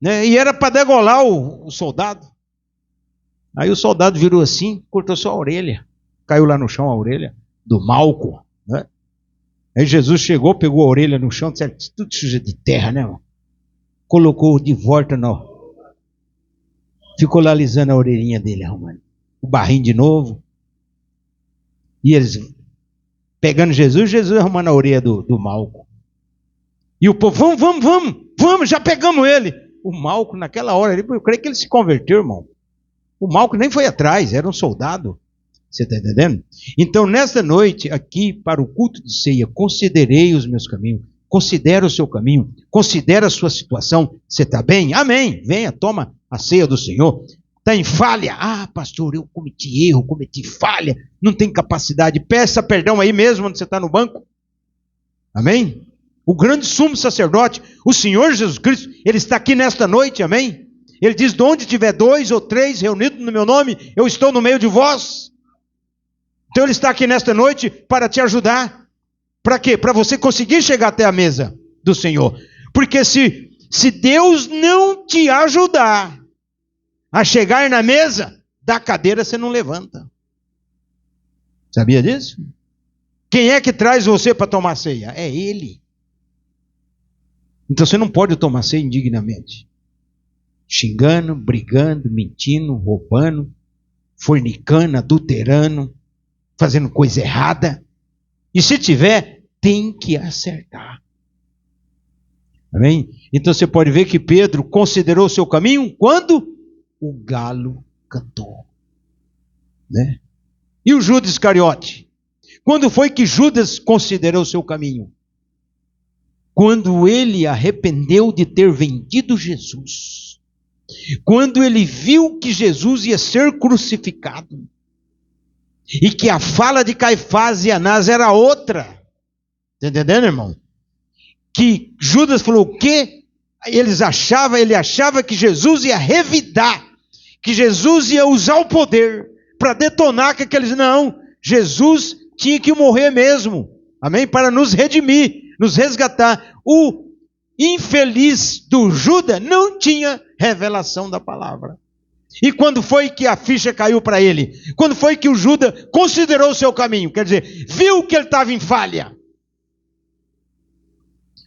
Né, e era para degolar o soldado. Aí o soldado virou assim, cortou só a orelha. Caiu lá no chão a orelha do Malco. Né? Aí Jesus chegou, pegou a orelha no chão, tudo suja de terra, né, irmão? Colocou de volta no... Ficou lá alisando a orelhinha dele, arrumando. O barrinho de novo. E eles pegando Jesus arrumando a orelha do Malco. E o povo, vamos, já pegamos ele. O Malco, naquela hora, eu creio que ele se converteu, irmão. O Malco nem foi atrás, era um soldado. Você está entendendo? Então, nesta noite, aqui, para o culto de ceia, considerei os meus caminhos. Considera o seu caminho. Considera a sua situação. Você está bem? Amém. Venha, toma a ceia do Senhor. Está em falha? Ah, pastor, eu cometi erro, cometi falha. Não tem capacidade. Peça perdão aí mesmo, onde você está no banco. Amém? O grande sumo sacerdote, o Senhor Jesus Cristo, Ele está aqui nesta noite, amém? Ele diz, de onde tiver 2 ou 3 reunidos no meu nome, eu estou no meio de vós. Então Ele está aqui nesta noite para te ajudar. Para quê? Para você conseguir chegar até a mesa do Senhor. Porque se Deus não te ajudar a chegar na mesa, da cadeira você não levanta. Sabia disso? Quem é que traz você para tomar ceia? É Ele. Então você não pode tomar ceia indignamente. Xingando, brigando, mentindo, roubando, fornicando, adulterando, fazendo coisa errada. E se tiver, tem que acertar. Amém? Então você pode ver que Pedro considerou o seu caminho quando o galo cantou. Né? E o Judas Iscariote? Quando foi que Judas considerou o seu caminho? Quando ele arrependeu de ter vendido Jesus. Quando ele viu que Jesus ia ser crucificado. E que a fala de Caifás e Anás era outra. Está entendendo, irmão? Que Judas falou o quê? Ele achava que Jesus ia revidar. Que Jesus ia usar o poder para detonar com aqueles... Não, Jesus tinha que morrer mesmo. Amém? Para nos redimir. Nos resgatar. O infeliz do Judas não tinha revelação da palavra. E quando foi que a ficha caiu para ele? Quando foi que o Judas considerou o seu caminho? Quer dizer, viu que ele estava em falha.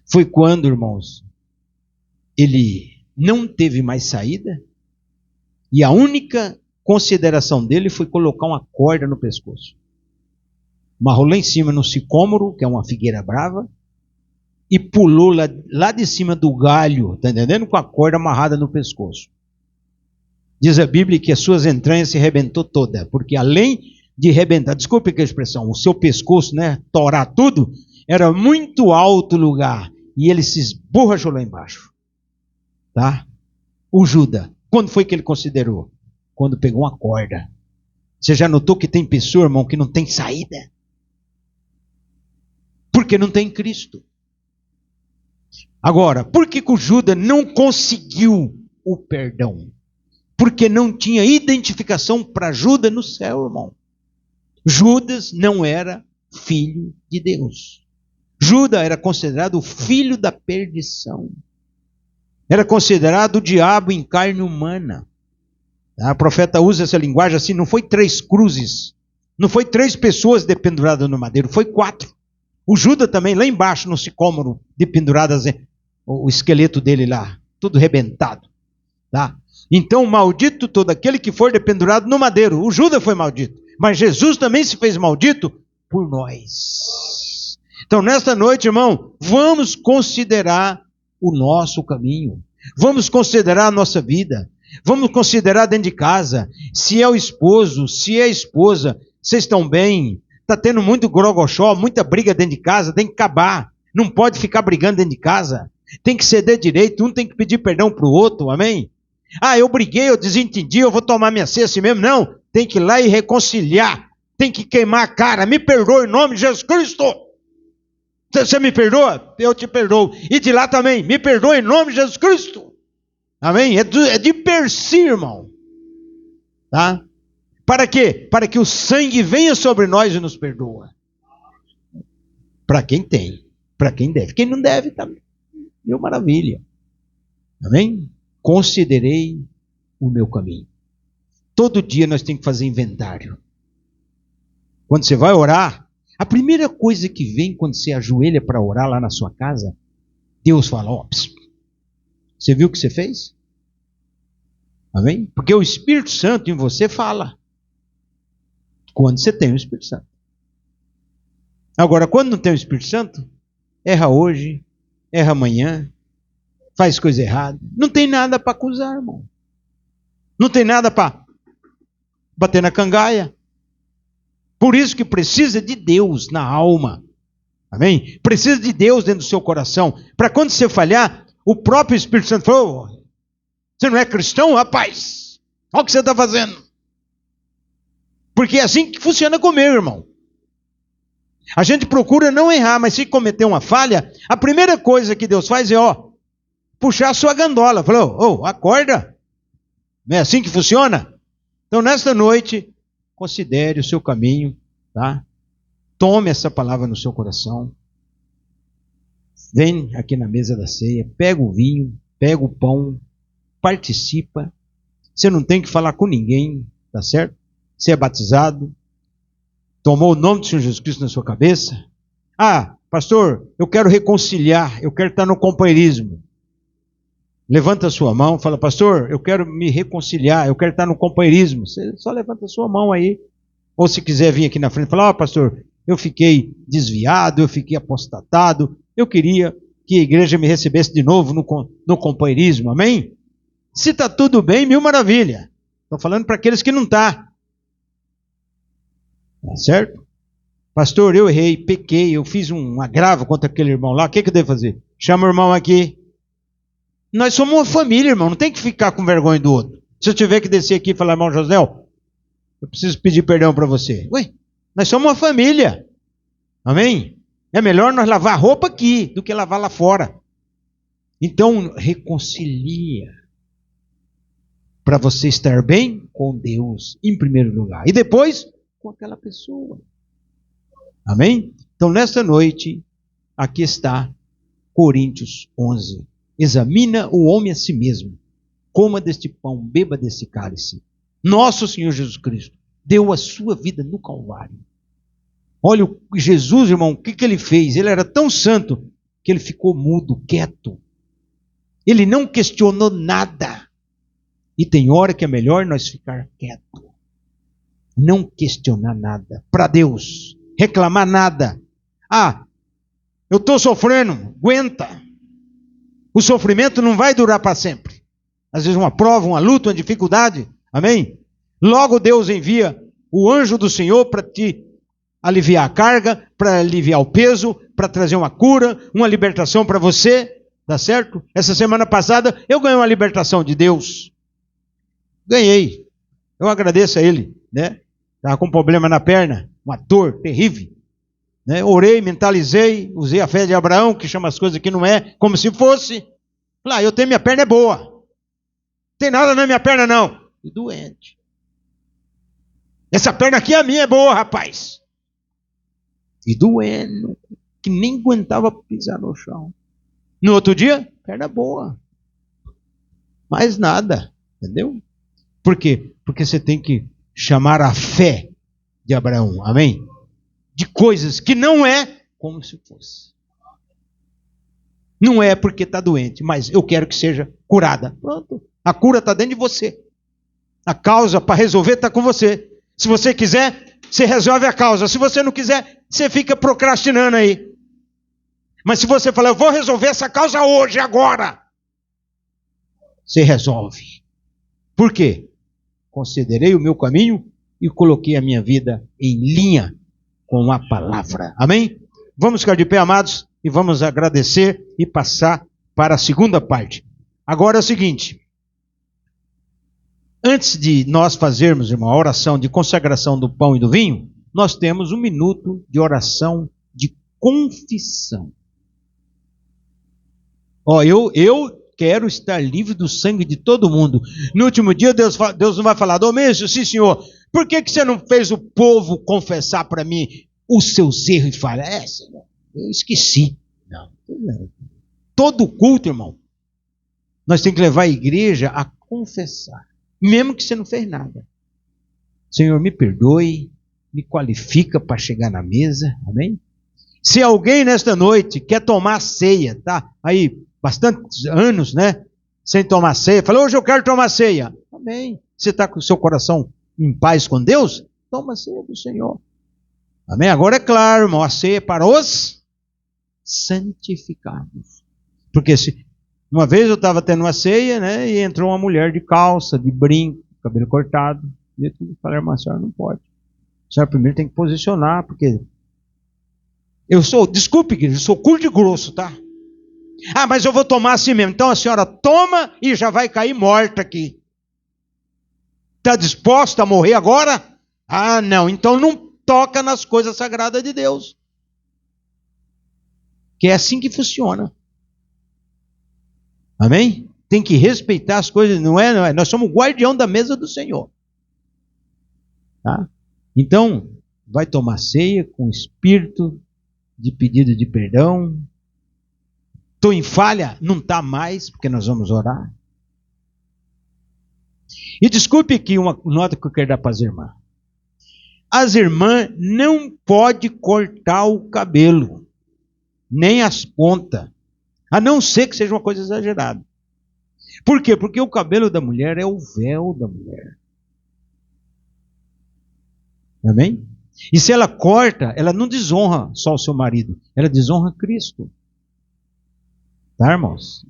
Foi quando, irmãos, ele não teve mais saída. E a única consideração dele foi colocar uma corda no pescoço. Amarrou lá em cima no sicômoro, que é uma figueira brava. E pulou lá de cima do galho, está entendendo? Com a corda amarrada no pescoço. Diz a Bíblia que as suas entranhas se rebentou toda, porque além de rebentar, desculpe a expressão, o seu pescoço, né, torar tudo, era muito alto lugar, e ele se esborrachou lá embaixo. Tá? O Judas, quando foi que ele considerou? Quando pegou uma corda. Você já notou que tem pessoa, irmão, que não tem saída? Porque não tem Cristo. Agora, por que o Judas não conseguiu o perdão? Porque não tinha identificação para Judas no céu, irmão. Judas não era filho de Deus. Judas era considerado o filho da perdição. Era considerado o diabo em carne humana. A profeta usa essa linguagem assim, não foi 3 cruzes, não foi 3 pessoas dependuradas no madeiro, foi 4. O Judas também, lá embaixo, no sicômoro, pendurado, o esqueleto dele lá, tudo rebentado. Tá? Então, maldito todo aquele que for dependurado no madeiro. O Judas foi maldito, mas Jesus também se fez maldito por nós. Então, nesta noite, irmão, vamos considerar o nosso caminho. Vamos considerar a nossa vida. Vamos considerar dentro de casa. Se é o esposo, se é a esposa, vocês estão bem? Está tendo muito grogoxó, muita briga dentro de casa, tem que acabar. Não pode ficar brigando dentro de casa. Tem que ceder direito, um tem que pedir perdão para o outro, amém? Ah, eu briguei, eu desentendi, eu vou tomar minha ceia assim mesmo. Não, tem que ir lá e reconciliar. Tem que queimar a cara. Me perdoa em nome de Jesus Cristo. Você me perdoa? Eu te perdoo. E de lá também, me perdoa em nome de Jesus Cristo. Amém? É de per si, irmão. Tá? Para quê? Para que o sangue venha sobre nós e nos perdoa. Para quem tem. Para quem deve. Quem não deve, tá mil maravilha. Amém? Considerei o meu caminho. Todo dia nós temos que fazer inventário. Quando você vai orar, a primeira coisa que vem quando você ajoelha para orar lá na sua casa, Deus fala, ó, você viu o que você fez? Amém? Porque o Espírito Santo em você fala. Quando você tem o Espírito Santo. Agora, quando não tem o Espírito Santo, erra hoje, erra amanhã, faz coisa errada. Não tem nada para acusar, irmão. Não tem nada para bater na cangaia. Por isso que precisa de Deus na alma. Amém? Precisa de Deus dentro do seu coração. Para quando você falhar, o próprio Espírito Santo falou, você não é cristão, rapaz? Olha o que você está fazendo. Porque é assim que funciona comigo, irmão. A gente procura não errar, mas se cometer uma falha, a primeira coisa que Deus faz é, puxar a sua gandola. Falou, acorda. Não é assim que funciona? Então, nesta noite, considere o seu caminho, tá? Tome essa palavra no seu coração. Vem aqui na mesa da ceia, pega o vinho, pega o pão, participa. Você não tem que falar com ninguém, tá certo? Você é batizado, tomou o nome do Senhor Jesus Cristo na sua cabeça. Ah, pastor, eu quero reconciliar, eu quero estar no companheirismo. Levanta a sua mão, fala, pastor, eu quero me reconciliar, eu quero estar no companheirismo. Você só levanta a sua mão aí. Ou se quiser vir aqui na frente e falar, pastor, eu fiquei desviado, eu fiquei apostatado, eu queria que a igreja me recebesse de novo no companheirismo, amém? Se está tudo bem, mil maravilha. Estou falando para aqueles que não estão. Tá certo? Pastor, eu errei, pequei, eu fiz um agravo contra aquele irmão lá, o que eu devo fazer? Chama o irmão aqui. Nós somos uma família, irmão, não tem que ficar com vergonha do outro. Se eu tiver que descer aqui e falar, irmão José, eu preciso pedir perdão para você. Ué, nós somos uma família. Amém? É melhor nós lavar a roupa aqui do que lavar lá fora. Então, reconcilia. Para você estar bem com Deus, em primeiro lugar. E depois, com aquela pessoa. Amém? Então, nesta noite, aqui está Coríntios 11. Examina o homem a si mesmo. Coma deste pão, beba desse cálice. Nosso Senhor Jesus Cristo deu a sua vida no Calvário. Olha, Jesus, irmão, o que ele fez? Ele era tão santo que ele ficou mudo, quieto. Ele não questionou nada. E tem hora que é melhor nós ficar quieto. Não questionar nada. Para Deus. Reclamar nada. Ah, eu estou sofrendo. Aguenta. O sofrimento não vai durar para sempre. Às vezes uma prova, uma luta, uma dificuldade. Amém? Logo Deus envia o anjo do Senhor para te aliviar a carga, para aliviar o peso, para trazer uma cura, uma libertação para você. Tá certo? Essa semana passada eu ganhei uma libertação de Deus. Ganhei. Eu agradeço a Ele, né? Estava com problema na perna, uma dor terrível. Né? Orei, mentalizei, usei a fé de Abraão, que chama as coisas que não é, como se fosse. Falei, eu tenho, minha perna é boa. Não tem nada na minha perna, não. Fui doente. Essa perna aqui, a minha, é boa, rapaz. E doendo, que nem aguentava pisar no chão. No outro dia, perna boa. Mais nada, entendeu? Por quê? Porque você tem que chamar a fé de Abraão, amém? De coisas que não é como se fosse. Não é porque está doente, mas eu quero que seja curada. Pronto, a cura está dentro de você. A causa para resolver está com você. Se você quiser, você resolve a causa. Se você não quiser, você fica procrastinando aí. Mas se você falar, eu vou resolver essa causa hoje, agora, você resolve. Por quê? Considerei o meu caminho e coloquei a minha vida em linha com a palavra. Amém? Vamos ficar de pé, amados, e vamos agradecer e passar para a segunda parte. Agora é o seguinte. Antes de nós fazermos uma oração de consagração do pão e do vinho, nós temos 1 minuto de oração de confissão. Eu quero estar livre do sangue de todo mundo. No último dia, Deus não vai falar, Domêncio, sim senhor, por que você não fez o povo confessar para mim os seus erros e falhas? Senhor, eu esqueci. Não. Todo culto, irmão, nós temos que levar a igreja a confessar. Mesmo que você não fez nada. Senhor, me perdoe, me qualifica para chegar na mesa, amém? Se alguém nesta noite quer tomar ceia, tá? Aí, bastantes anos, né? Sem tomar ceia, falou, hoje eu quero tomar ceia. Amém. Você está com o seu coração em paz com Deus? Toma a ceia do Senhor. Amém? Agora é claro, irmão, a ceia é para os santificados. Porque se... Uma vez eu estava tendo uma ceia, né? E entrou uma mulher de calça, de brinco, cabelo cortado. E eu tive que falar, irmã, a senhora não pode. A senhora primeiro tem que posicionar, porque... desculpe, eu sou curto e grosso, tá? Ah, mas eu vou tomar assim mesmo. Então a senhora toma e já vai cair morta aqui. Está disposta a morrer agora? Ah, não. Então não toca nas coisas sagradas de Deus. Que é assim que funciona. Amém? Tem que respeitar as coisas, não é? Nós somos guardião da mesa do Senhor. Tá? Então, vai tomar ceia com espírito de pedido de perdão. Estou em falha? Não está mais, porque nós vamos orar. E desculpe aqui uma nota que eu quero dar para as irmãs. As irmãs não podem cortar o cabelo, nem as pontas, a não ser que seja uma coisa exagerada. Por quê? Porque o cabelo da mulher é o véu da mulher. Amém? E se ela corta, ela não desonra só o seu marido, ela desonra Cristo. Tá, irmãos?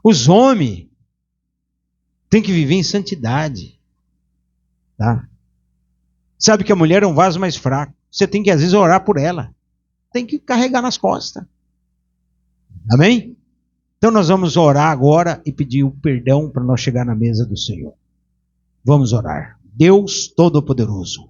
Os homens têm que viver em santidade. Tá? Sabe que a mulher é um vaso mais fraco. Você tem que, às vezes, orar por ela. Tem que carregar nas costas. Amém? Então nós vamos orar agora e pedir o perdão para nós chegar na mesa do Senhor. Vamos orar. Deus Todo-Poderoso,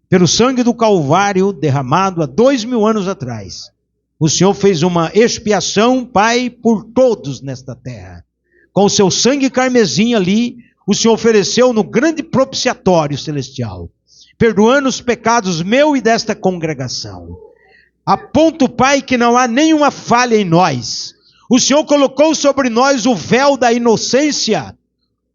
pelo sangue do Calvário derramado há 2000 anos atrás, o Senhor fez uma expiação, Pai, por todos nesta terra. Com o seu sangue carmesim ali, o Senhor ofereceu no grande propiciatório celestial, perdoando os pecados meu e desta congregação. A ponto, Pai, que não há nenhuma falha em nós. O Senhor colocou sobre nós o véu da inocência.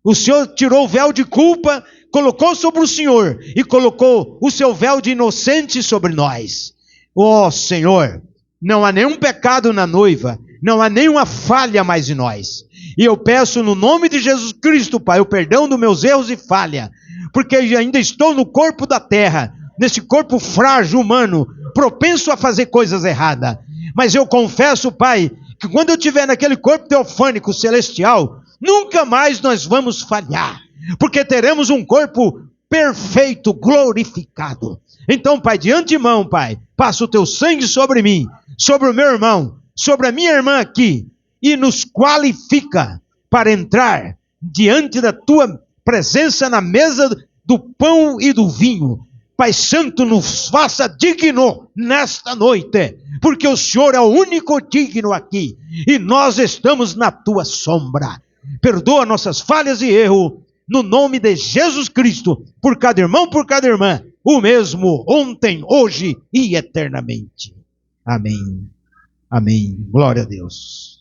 O Senhor tirou o véu de culpa, colocou sobre o Senhor e colocou o seu véu de inocente sobre nós. Ó Senhor, não há nenhum pecado na noiva, não há nenhuma falha mais em nós. E eu peço no nome de Jesus Cristo, Pai, o perdão dos meus erros e falha, porque ainda estou no corpo da terra, nesse corpo frágil humano, propenso a fazer coisas erradas. Mas eu confesso, Pai, que quando eu estiver naquele corpo teofânico celestial, nunca mais nós vamos falhar, porque teremos um corpo perfeito, glorificado. Então, Pai, de antemão, Pai, passa o teu sangue sobre mim, sobre o meu irmão, sobre a minha irmã aqui, e nos qualifica para entrar diante da tua presença na mesa do pão e do vinho. Pai Santo, nos faça digno nesta noite, porque o Senhor é o único digno aqui, e nós estamos na tua sombra. Perdoa nossas falhas e erros, no nome de Jesus Cristo, por cada irmão, por cada irmã, o mesmo ontem, hoje e eternamente. Amém. Amém. Glória a Deus.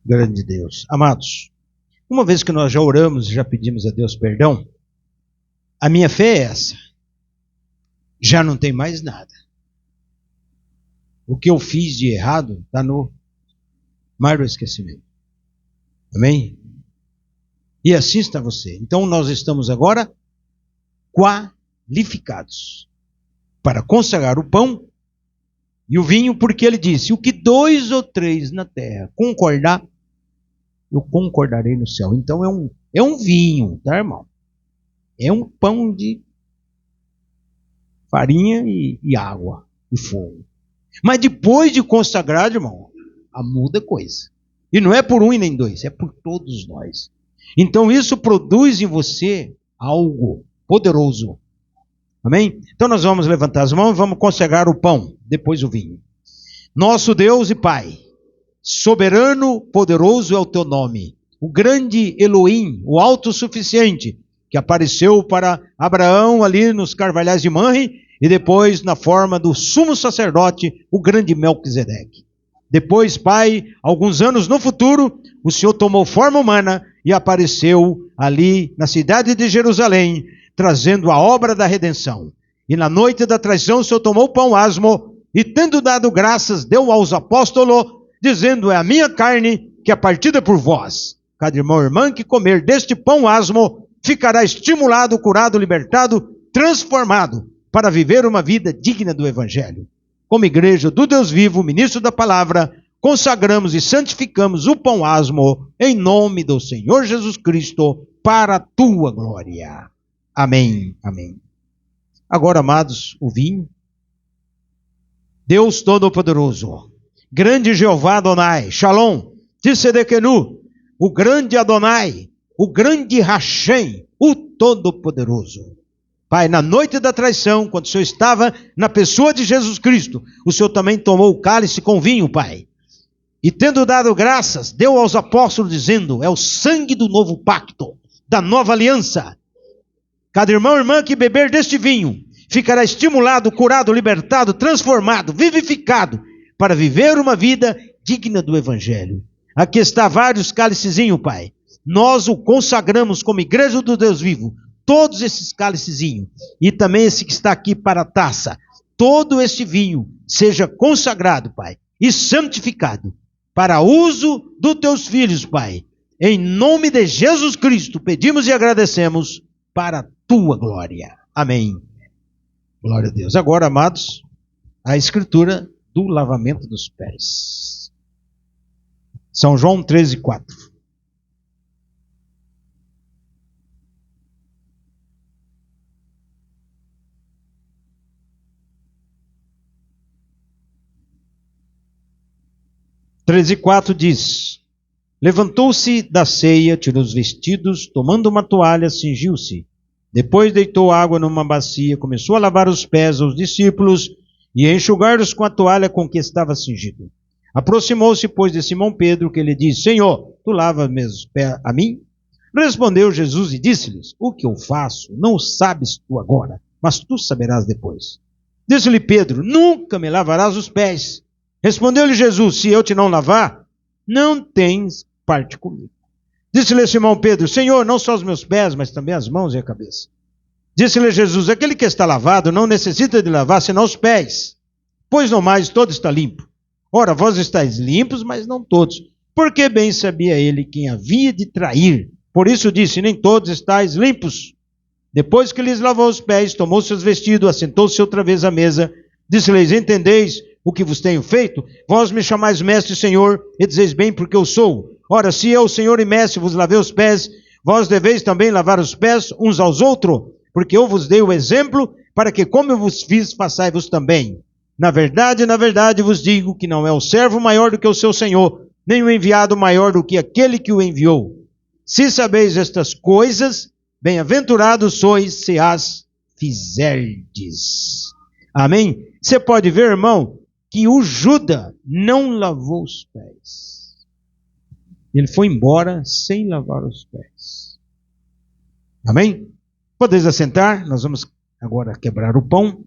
Grande Deus. Amados, uma vez que nós já oramos e já pedimos a Deus perdão, a minha fé é essa. Já não tem mais nada. O que eu fiz de errado está no mar do esquecimento. Amém? E assim está você. Então nós estamos agora qualificados para consagrar o pão e o vinho, porque ele disse: o que 2 ou 3 na terra concordar, eu concordarei no céu. Então é um vinho, tá, irmão? É um pão de farinha e água e fogo. Mas depois de consagrado, irmão, muda coisa. E não é por um e nem dois, é por todos nós. Então isso produz em você algo poderoso. Amém? Então nós vamos levantar as mãos e vamos consagrar o pão, depois o vinho. Nosso Deus e Pai, soberano, poderoso é o teu nome. O grande Elohim, o autossuficiente, que apareceu para Abraão ali nos carvalhais de Manre e depois na forma do sumo sacerdote, o grande Melquisedeque. Depois, Pai, alguns anos no futuro, o Senhor tomou forma humana e apareceu ali na cidade de Jerusalém, trazendo a obra da redenção. E na noite da traição, o Senhor tomou o pão asmo e, tendo dado graças, deu aos apóstolos, dizendo: é a minha carne que é partida por vós. Cada irmão e irmã que comer deste pão asmo ficará estimulado, curado, libertado, transformado para viver uma vida digna do Evangelho. Como igreja do Deus vivo, ministro da palavra, consagramos e santificamos o pão asmo em nome do Senhor Jesus Cristo para a tua glória. Amém, amém. Agora, amados, o vinho. Deus Todo-Poderoso, grande Jeová Adonai, Shalom, Tissedekenu, o grande Adonai, o grande Hashem, o Todo-Poderoso. Pai, na noite da traição, quando o Senhor estava na pessoa de Jesus Cristo, o Senhor também tomou o cálice com vinho, Pai. E tendo dado graças, deu aos apóstolos dizendo: é o sangue do novo pacto, da nova aliança. Cada irmão e irmã que beber deste vinho ficará estimulado, curado, libertado, transformado, vivificado, para viver uma vida digna do Evangelho. Aqui está vários cálicezinhos, Pai. Nós o consagramos como igreja do Deus vivo. Todos esses cálicezinhos, e também esse que está aqui para a taça, todo este vinho seja consagrado, Pai, e santificado, para uso dos teus filhos, Pai. Em nome de Jesus Cristo, pedimos e agradecemos para a tua glória. Amém. Glória a Deus. Agora, amados, a escritura do lavamento dos pés. São João 13:4. Treze e 4 diz: levantou-se da ceia, tirou os vestidos, tomando uma toalha, cingiu-se. Depois deitou água numa bacia, começou a lavar os pés aos discípulos e a enxugar-os com a toalha com que estava cingido. Aproximou-se, pois, de Simão Pedro, que lhe disse: Senhor, tu lavas meus pés a mim? Respondeu Jesus e disse-lhes: o que eu faço não sabes tu agora, mas tu saberás depois. Disse-lhe Pedro: nunca me lavarás os pés. Respondeu-lhe Jesus: se eu te não lavar, não tens parte comigo. Disse-lhe Simão Pedro: Senhor, não só os meus pés, mas também as mãos e a cabeça. Disse-lhe Jesus: aquele que está lavado não necessita de lavar senão os pés, pois no mais todo está limpo. Ora, vós estáis limpos, mas não todos, porque bem sabia ele quem havia de trair. Por isso disse: nem todos estáis limpos. Depois que lhes lavou os pés, tomou seus vestidos, assentou-se outra vez à mesa. Disse-lhes: entendeis o que vos tenho feito? Vós me chamais mestre e senhor, e dizeis bem porque eu sou. Ora, se eu, senhor e mestre, vos lavei os pés, vós deveis também lavar os pés uns aos outros, porque eu vos dei o exemplo, para que como eu vos fiz, façai-vos também. Na verdade vos digo que não é o servo maior do que o seu senhor, nem o enviado maior do que aquele que o enviou. Se sabeis estas coisas, bem-aventurados sois se as fizerdes. Amém? Você pode ver, irmão, que o Judas não lavou os pés. Ele foi embora sem lavar os pés. Amém? Podeis assentar, nós vamos agora quebrar o pão.